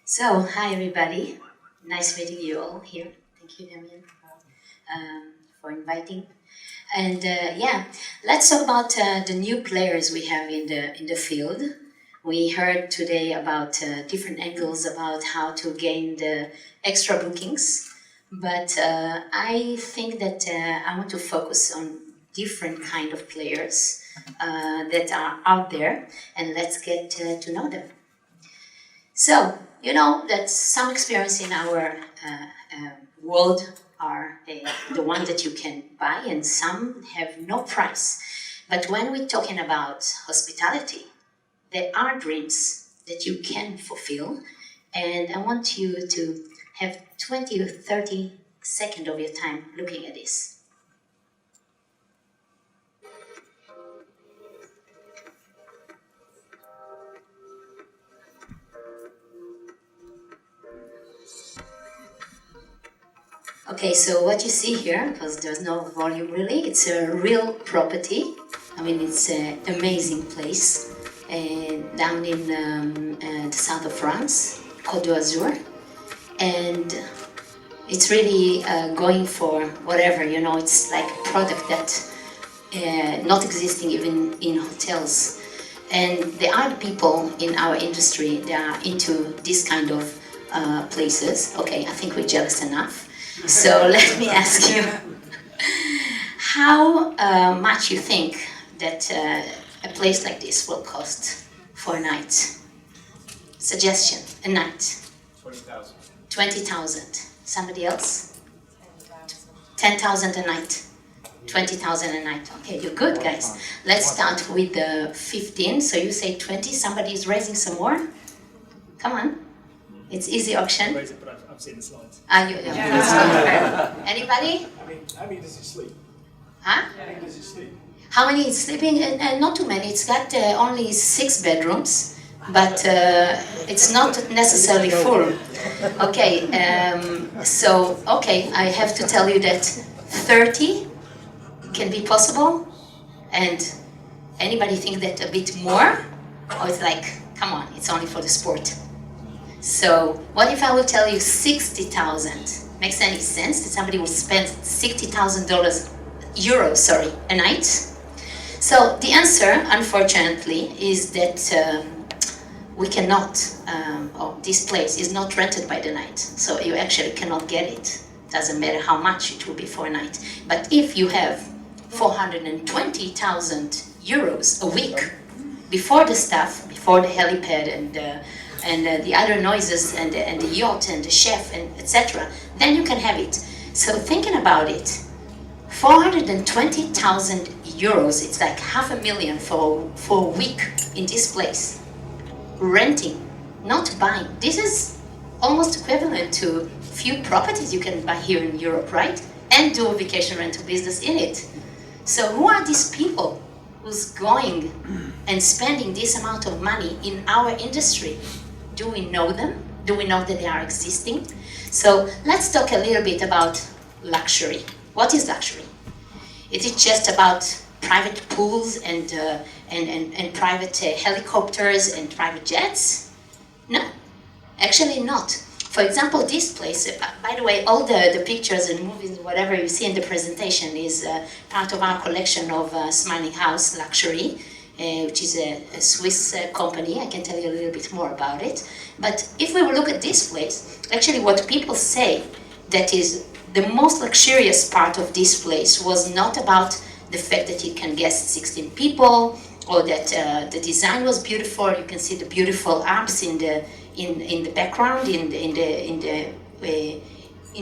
Hi everybody. Nice meeting you all here. Thank you, Damien, for inviting. And let's talk about the new players we have in the field. We heard today about different angles about how to gain the extra bookings, but I think that I want to focus on different kind of players that are out there, and let's get to know them. So, you know that some experience in our world are the one that you can buy, and some have no price. But when we're talking about hospitality, there are dreams that you can fulfill, and I want you to have 20 or 30 seconds of your time looking at this. Okay, so what you see here, because there's no volume really, it's a real property. I mean, it's an amazing place down in the south of France, Côte d'Azur. And it's really going for whatever, you know, it's like a product that not existing even in hotels. And there are people in our industry that are into this kind of places. Okay, I think we're jealous enough. So let me ask you, how much you think that a place like this will cost for a night? Suggestion, a night. 20,000. 20,000. Somebody else? 10,000 a night. 20,000 a night. Okay, you're good, guys. Let's start with the 15. So you say 20. Somebody is raising some more. Come on. It's easy auction. Raise it, but I've seen the slides. Anybody? How many does it sleep? Huh? How many does it sleep? How many is sleeping? Not too many. It's got only 6 bedrooms, but it's not necessarily full. Okay, I have to tell you that 30 can be possible. And anybody think that a bit more? Or it's like, come on, it's only for the sport. So what if I will tell you 60,000? Makes any sense that somebody will spend €60,000 a night? So the answer, unfortunately, is that we cannot, this place is not rented by the night. So you actually cannot get it. Doesn't matter how much it will be for a night. But if you have €420,000 a week before the stuff, before the helipad and the other noises and the yacht and the chef and etc., then you can have it. So thinking about it, €420,000, it's like $500,000 for a week in this place. Renting, not buying. This is almost equivalent to few properties you can buy here in Europe, right? And do a vacation rental business in it. So who are these people who's going and spending this amount of money in our industry? Do we know them? Do we know that they are existing? So let's talk a little bit about luxury. What is luxury? Is it just about private pools and private helicopters and private jets? No, actually not. For example, this place, by the way, all the pictures and movies, whatever you see in the presentation is part of our collection of Smiling House Luxury, which is a Swiss company. I can tell you a little bit more about it. But if we look at this place, actually what people say that is the most luxurious part of this place was not about the fact that you can guest 16 people or that the design was beautiful. You can see the beautiful Alps in the background, in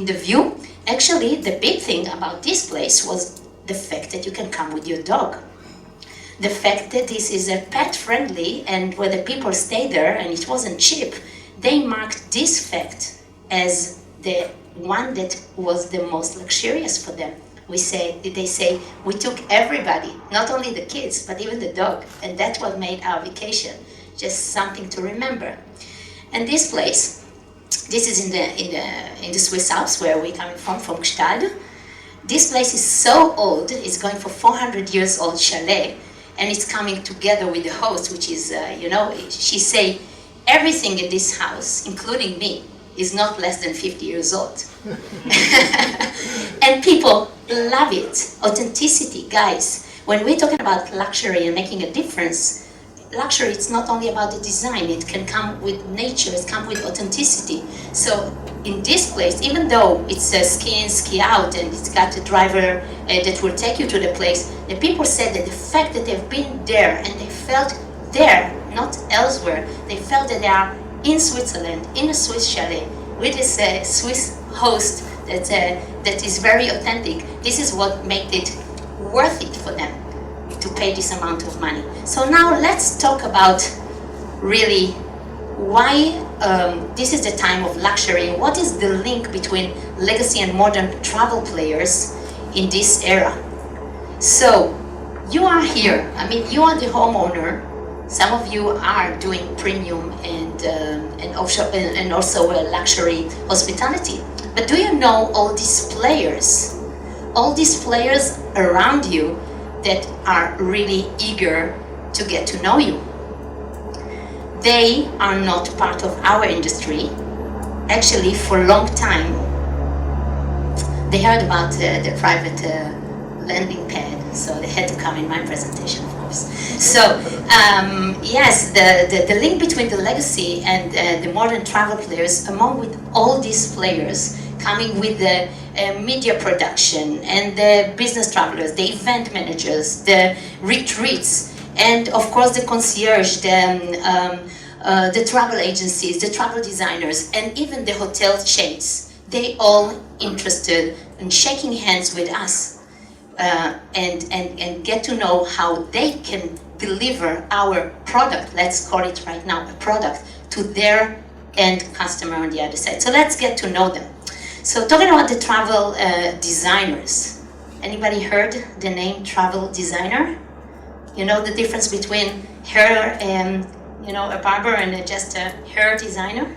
the view. Actually, the big thing about this place was the fact that you can come with your dog. The fact that this is a pet-friendly, and where the people stay there and it wasn't cheap, they marked this fact as the one that was the most luxurious for them. They say, we took everybody, not only the kids, but even the dog, and that's what made our vacation just something to remember. And this place, this is in the Swiss Alps where we're coming from Gstaad. This place is so old, it's going for 400 years old chalet, and it's coming together with the host, which is, she say, everything in this house, including me, is not less than 50 years old. And people love it. Authenticity, guys. When we're talking about luxury and making a difference, luxury, it's not only about the design. It can come with nature, it comes with authenticity. So in this place, even though it's a ski in, ski out, and it's got a driver that will take you to the place, the people said that the fact that they've been there and they felt there, not elsewhere, they felt that they are in Switzerland, in a Swiss chalet, with this Swiss host that is very authentic. This is what made it worth it for them to pay this amount of money. So now let's talk about really why this is the time of luxury. What is the link between legacy and modern travel players in this era? So you are here. I mean, you are the homeowner. Some of you are doing premium and also luxury hospitality. But do you know all these players around you that are really eager to get to know you? They are not part of our industry. Actually, for a long time, they heard about the private landing pad, so they had to come in my presentation, of course. So, yes, the link between the legacy and the modern travel players, among with all these players coming with the media production and the business travelers, the event managers, the retreats, and of course the concierge, the travel agencies, the travel designers, and even the hotel chains. They all interested in shaking hands with us and get to know how they can deliver our product, let's call it right now a product, to their end customer on the other side. So let's get to know them. So talking about the travel designers, anybody heard the name travel designer? You know the difference between hair and, you know, a barber and just a hair designer?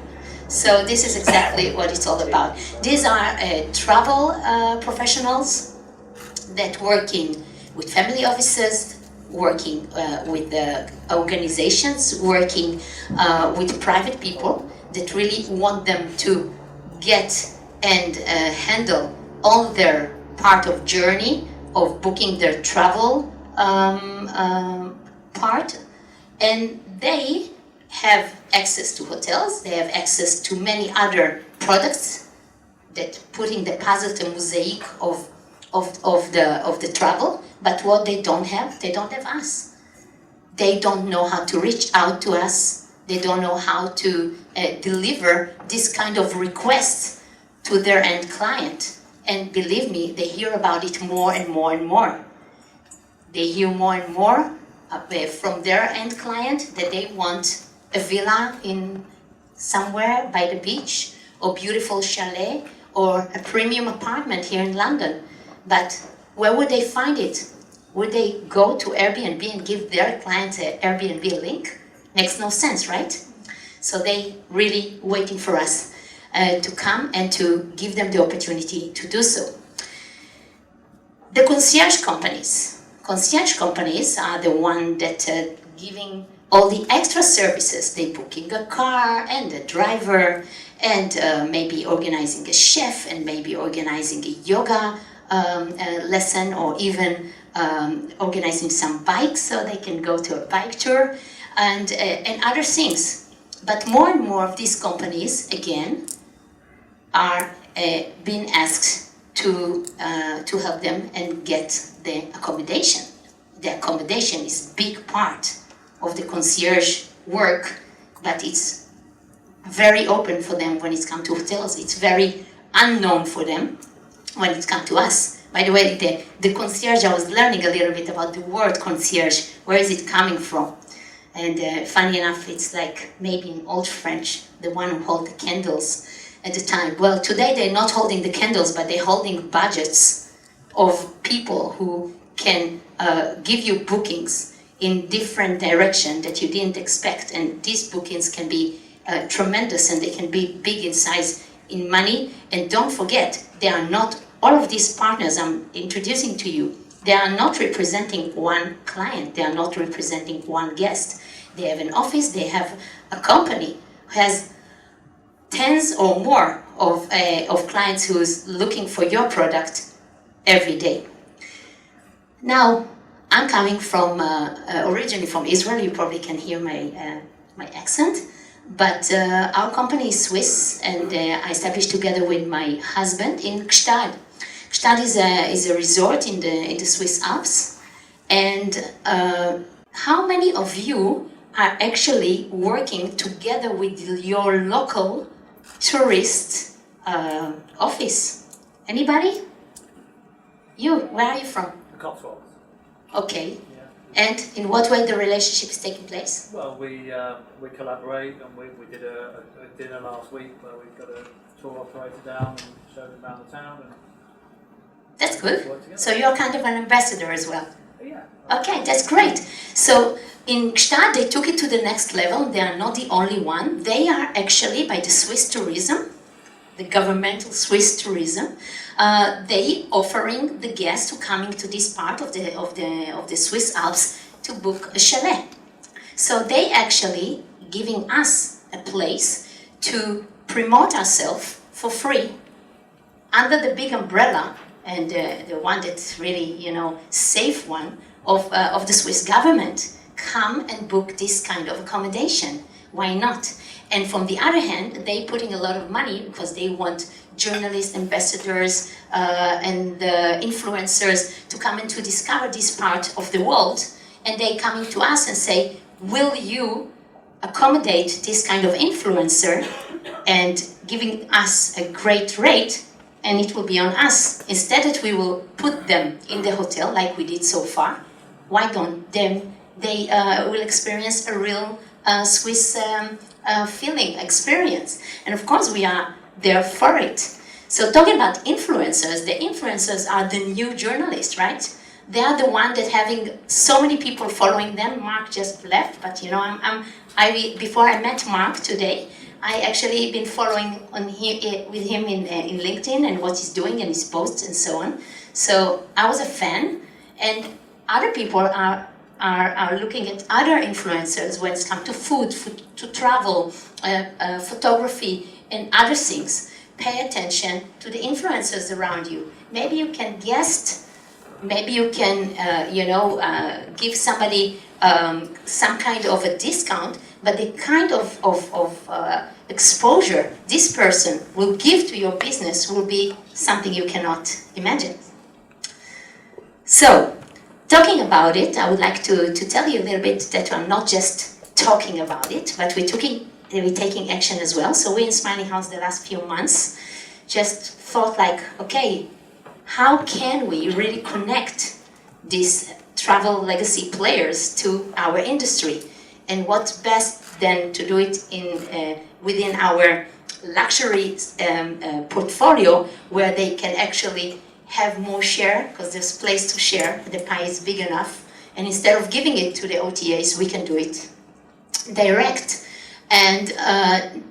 So this is exactly what it's all about. These are travel professionals that working with family offices, working with organizations, working with private people that really want them to get and handle all their part of journey of booking their travel part, and they have access to hotels, they have access to many other products that putting the puzzle, the mosaic of the travel. But what they don't have us. They don't know how to reach out to us. They don't know how to deliver this kind of requests to their end client. And believe me, they hear about it more and more and more. They hear more and more from their end client that they want a villa in somewhere by the beach, or beautiful chalet, or a premium apartment here in London. But where would they find it? Would they go to Airbnb and give their clients an Airbnb link? Makes no sense, right? So they really waiting for us to come and to give them the opportunity to do so. The concierge companies. Concierge companies are the one that giving all the extra services. They booking a car and a driver and maybe organizing a chef and maybe organizing a yoga lesson, or even organizing some bikes so they can go to a bike tour and other things. But more and more of these companies, again, are being asked to help them and get the accommodation. The accommodation is a big part of the concierge work, but it's very open for them when it's come to hotels. It's very unknown for them when it's come to us. By the way, the concierge, I was learning a little bit about the word concierge. Where is it coming from? And funny enough, it's like maybe in Old French, the one who held the candles at the time. Well, today they're not holding the candles, but they're holding budgets of people who can give you bookings in different direction that you didn't expect. And these bookings can be tremendous, and they can be big in size, in money. And don't forget, they are not, all of these partners I'm introducing to you, they are not representing one client, they are not representing one guest. They have an office, they have a company has tens or more of clients who's looking for your product every day. Now, I'm coming from originally from Israel. You probably can hear my accent, but our company is Swiss, and I established together with my husband in Gstaad. Gstaad is a resort in the Swiss Alps, and how many of you are actually working together with your local tourist office? Anybody? You, where are you from? The Cotswolds. Okay. Yeah. And in what way the relationship is taking place? Well, we collaborate, and we did a dinner last week where we got a tour operator down and showed them around the town. And That's good. So you're kind of an ambassador as well. yeah. Okay, that's great. So in Gstaad, they took it to the next level. They are not the only one. They are actually, by the Swiss tourism, the governmental Swiss tourism, they offering the guests who coming to this part of the Swiss Alps to book a chalet. So they actually giving us a place to promote ourselves for free under the big umbrella and the one that's really, safe one of the Swiss government. Come and book this kind of accommodation. Why not? And from the other hand, they putting a lot of money because they want journalists, ambassadors, and influencers to come and to discover this part of the world. And they coming to us and say, will you accommodate this kind of influencer and giving us a great rate, and it will be on us. Instead that we will put them in the hotel like we did so far, why don't they will experience a real Swiss feeling, experience. And of course we are there for it. So talking about influencers, the influencers are the new journalists, right? They are the one that having so many people following them. Mark just left, but before I met Mark today, I actually been following with him in LinkedIn and what he's doing and his posts and so on. So I was a fan, and other people are looking at other influencers when it's come to food to travel, photography, and other things. Pay attention to the influencers around you. Maybe you can guest. Maybe you can, give somebody some kind of a discount, but the kind of exposure this person will give to your business will be something you cannot imagine. So, talking about it, I would like to tell you a little bit that I'm not just talking about it, but we're taking action as well. So we in Smiling House the last few months just thought like, okay, how can we really connect these travel legacy players to our industry? And what's best than to do it within our luxury portfolio, where they can actually have more share, because there's place to share, the pie is big enough, and instead of giving it to the OTAs, we can do it direct. And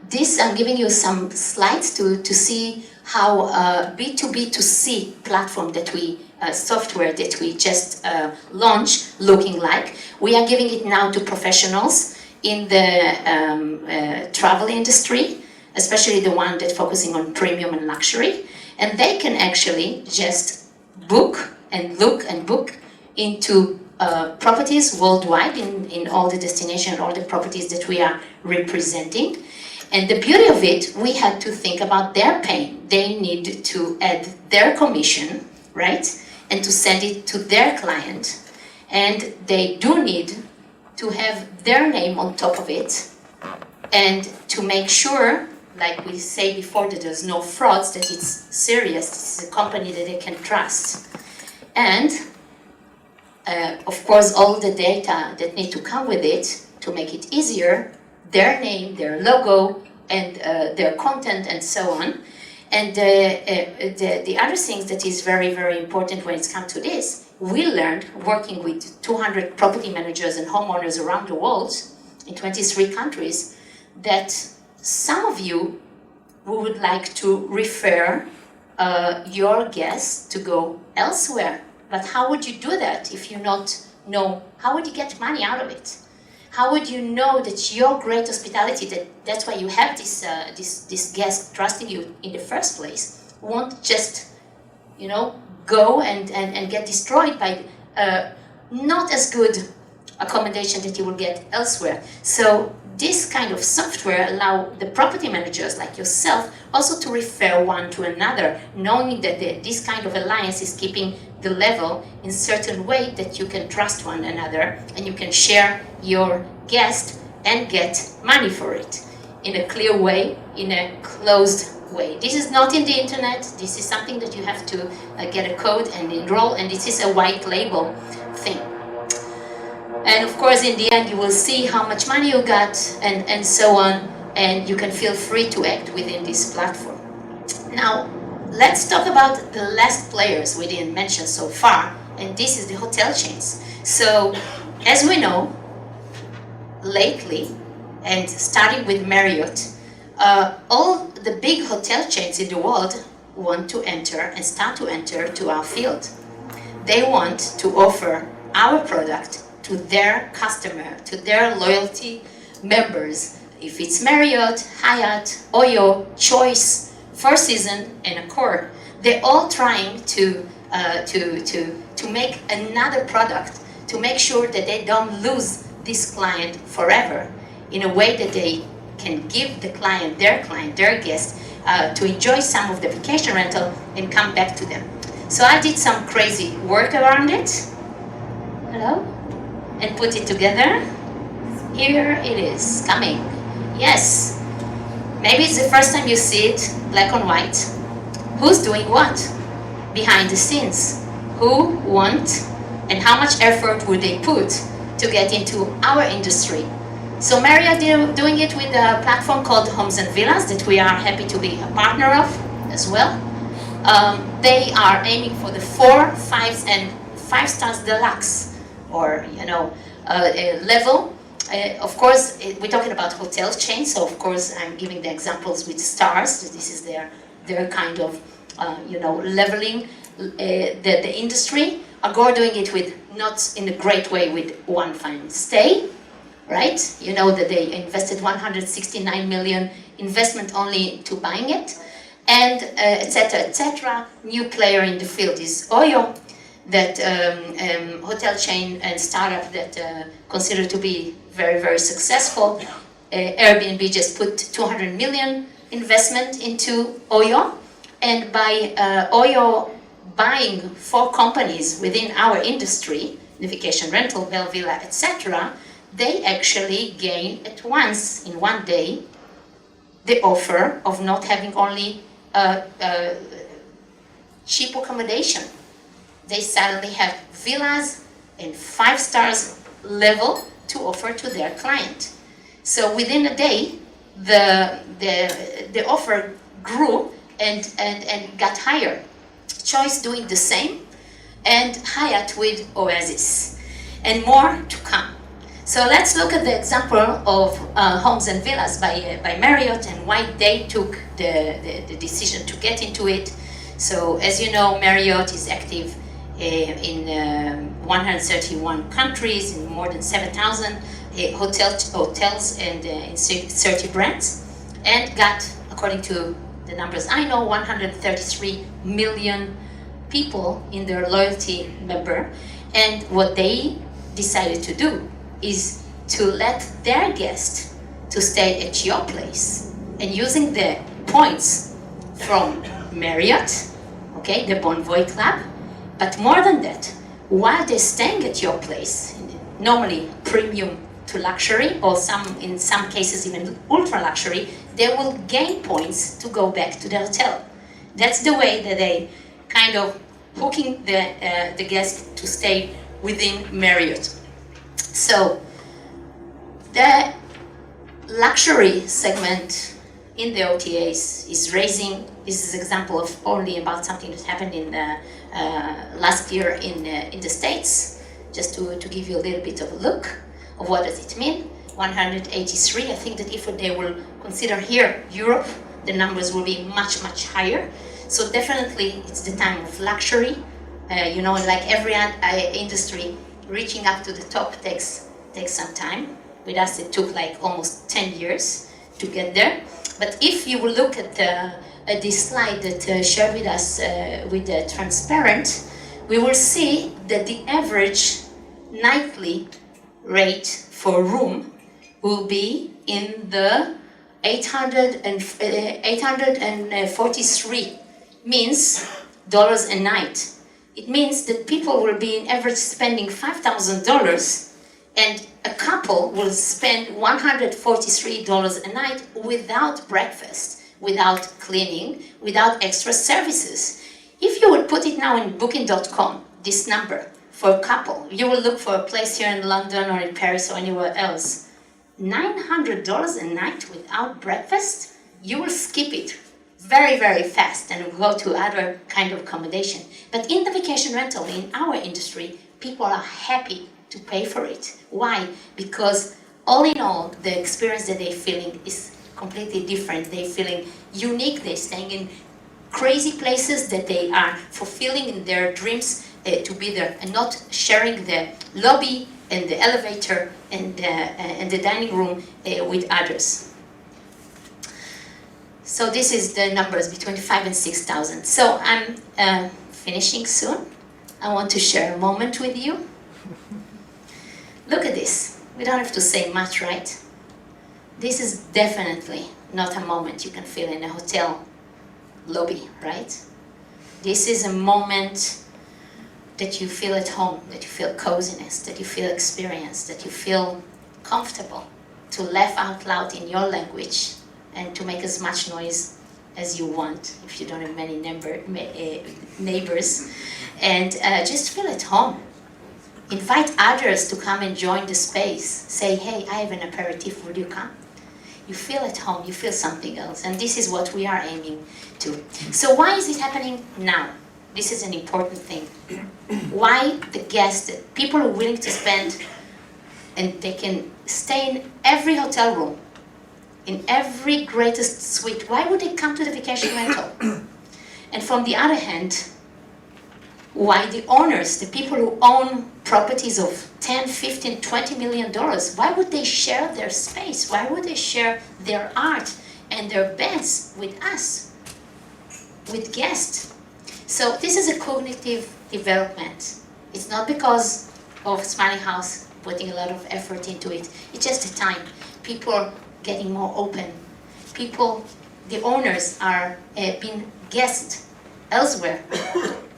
this, I'm giving you some slides to see how B2B2C platform that we, software that we just launched looking like. We are giving it now to professionals in the travel industry, especially the one that's focusing on premium and luxury. And they can actually just book and look and book into properties worldwide in all the destinations, all the properties that we are representing. And the beauty of it, we had to think about their pain. They need to add their commission, right? And to send it to their client. And they do need to have their name on top of it. And to make sure, like we say before, that there's no frauds, that it's serious, it's a company that they can trust. And of course, all the data that need to come with it to make it easier, their name, their logo, and their content, and so on. And the other things that is very, very important when it's come to this, we learned working with 200 property managers and homeowners around the world in 23 countries that some of you would like to refer your guests to go elsewhere. But how would you do that if you not know? How would you get money out of it? How would you know that your great hospitality, that's why you have this guest trusting you in the first place, won't just, you know, go and get destroyed by not as good accommodation that you will get elsewhere. So this kind of software allow the property managers like yourself also to refer one to another, knowing that this kind of alliance is keeping the level in certain way that you can trust one another and you can share your guest and get money for it in a clear way, in a closed way. This is not in the internet. This is something that you have to get a code and enroll, and this is a white label thing. And of course, in the end, you will see how much money you got and so on, and you can feel free to act within this platform. Now, let's talk about the last players we didn't mention so far, and this is the hotel chains. So, as we know, lately, and starting with Marriott, all the big hotel chains in the world want to enter and start to enter to our field. They want to offer our product to their customer, to their loyalty members. If it's Marriott, Hyatt, Oyo, Choice, Four Seasons, and Accor, they're all trying to make another product to make sure that they don't lose this client forever, in a way that they can give the client, their guest, to enjoy some of the vacation rental and come back to them. So I did some crazy work around it. Hello? And put it together. Here it is, coming. Yes. Maybe it's the first time you see it, black on white. Who's doing what? Behind the scenes. Who want and how much effort would they put to get into our industry? So Marriott doing it with a platform called Homes and Villas that we are happy to be a partner of as well. They are aiming for the 4, 5s, and 5 stars deluxe, or level. Of course, we're talking about hotel chains, so of course I'm giving the examples with stars. This is their kind of leveling the industry. Accor doing it with not in a great way with one fine stay, right? You know that they invested 169 million investment only to buying it, and etc. etc. New player in the field is Oyo, that hotel chain and startup that considered to be very, very successful. Airbnb just put 200 million investment into Oyo, and by Oyo buying 4 companies within our industry, the vacation rental, Bell Villa, etc., they actually gain at once, in one day, the offer of not having only cheap accommodation. They suddenly have villas and 5 stars level to offer to their client. So within a day, the offer grew and got higher. Choice doing the same, and Hyatt with Oasis, and more to come. So let's look at the example of Homes and Villas by Marriott and why they took the decision to get into it. So as you know, Marriott is active in 131 countries, in more than 7,000 hotels and in 30 brands, and got, according to the numbers I know, 133 million people in their loyalty member. And what they decided to do is to let their guests to stay at your place, and using the points from Marriott, okay, the Bonvoy Club, but more than that, while they're staying at your place, normally premium to luxury, or in some cases even ultra luxury, they will gain points to go back to the hotel. That's the way that they kind of hooking the guest to stay within Marriott. So the luxury segment in the OTAs is raising. This is an example of only about something that happened in the last year in the States, just to give you a little bit of a look of what does it mean. 183. I think that if they will consider here Europe, the numbers will be much, much higher. So definitely it's the time of luxury. Like every industry, reaching up to the top takes some time. With us, it took like almost 10 years to get there. But if you will look at this slide that shared with us with the transparent, we will see that the average nightly rate for a room will be in the 843 means dollars a night. It means that people will be in average spending $5,000 and a couple will spend $143 a night without breakfast, without cleaning, without extra services. If you would put it now in booking.com, this number for a couple, you will look for a place here in London or in Paris or anywhere else, $900 a night without breakfast, you will skip it very, very fast and will go to other kind of accommodation. But in the vacation rental, in our industry, people are happy to pay for it. Why? Because all in all, the experience that they're feeling is completely different. They're feeling unique. They're staying in crazy places that they are fulfilling in their dreams to be there, and not sharing the lobby and the elevator and the dining room with others. So this is the numbers between 5,000 and 6,000. So I'm finishing soon. I want to share a moment with you. Look at this. We don't have to say much, right? This is definitely not a moment you can feel in a hotel lobby, right? This is a moment that you feel at home, that you feel coziness, that you feel experience, that you feel comfortable to laugh out loud in your language and to make as much noise as you want if you don't have many neighbors. And just feel at home. Invite others to come and join the space. Say, hey, I have an aperitif, would you come? You feel at home, you feel something else. And this is what we are aiming to. So why is it happening now? This is an important thing. Why the guests, people are willing to spend, and they can stay in every hotel room, in every greatest suite. Why would they come to the vacation rental? And from the other hand, why the owners, the people who own properties of 10, 15, 20 million dollars, why would they share their space? Why would they share their art and their beds with us, with guests? So this is a cognitive development. It's not because of Smiling House putting a lot of effort into it. It's just a time. People are getting more open. People, the owners are being guests elsewhere.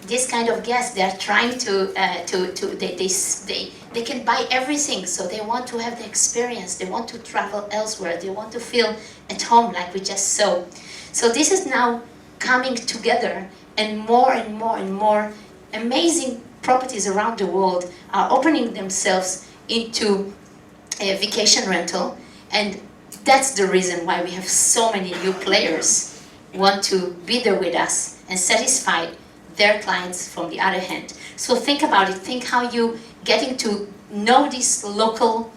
This kind of guests, they are trying they can buy everything, so they want to have the experience. They want to travel elsewhere. They want to feel at home, like we just saw. So this is now coming together, and more and more and more amazing properties around the world are opening themselves into a vacation rental, and that's the reason why we have so many new players want to be there with us and satisfy their clients from the other hand. So think about it. Think how you getting to know these local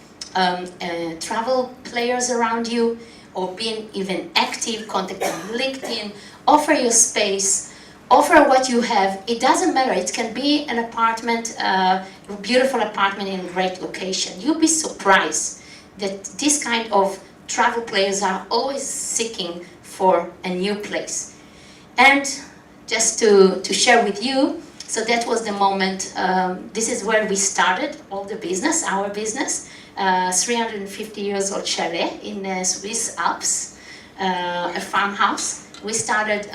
travel players around you, or being even active, contact them on LinkedIn, offer your space, offer what you have. It doesn't matter. It can be an apartment, a beautiful apartment in a great location. You'll be surprised that this kind of travel players are always seeking for a new place. And just to share with you, so that was the moment, this is where we started all the business, our business, 350 years old chalet in the Swiss Alps, a farmhouse. We started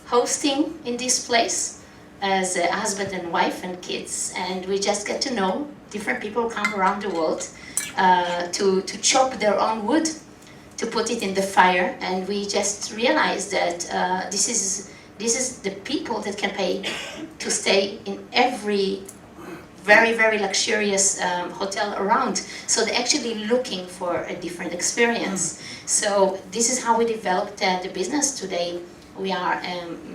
hosting in this place as a husband and wife and kids, and we just get to know different people who come around the world to chop their own wood, to put it in the fire, and we just realized that this is the people that can pay to stay in every very, very luxurious hotel around. So they're actually looking for a different experience. So this is how we developed the business. Today we are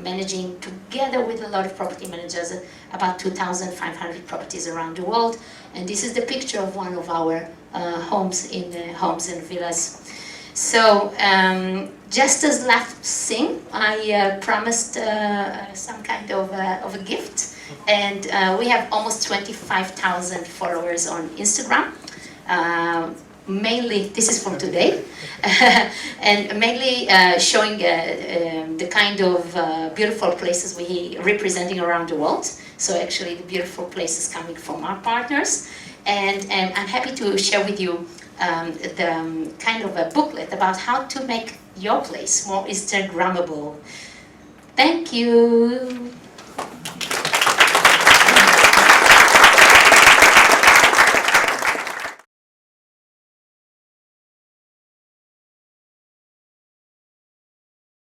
managing, together with a lot of property managers, about 2,500 properties around the world. And this is the picture of one of our homes in the Homes and Villas. So just as last thing, I promised some kind of a gift. And we have almost 25,000 followers on Instagram. mainly, this is from today, and mainly showing the kind of beautiful places we representing around the world. So actually the beautiful places coming from our partners. And I'm happy to share with you the kind of a booklet about how to make your place more Instagrammable. Thank you.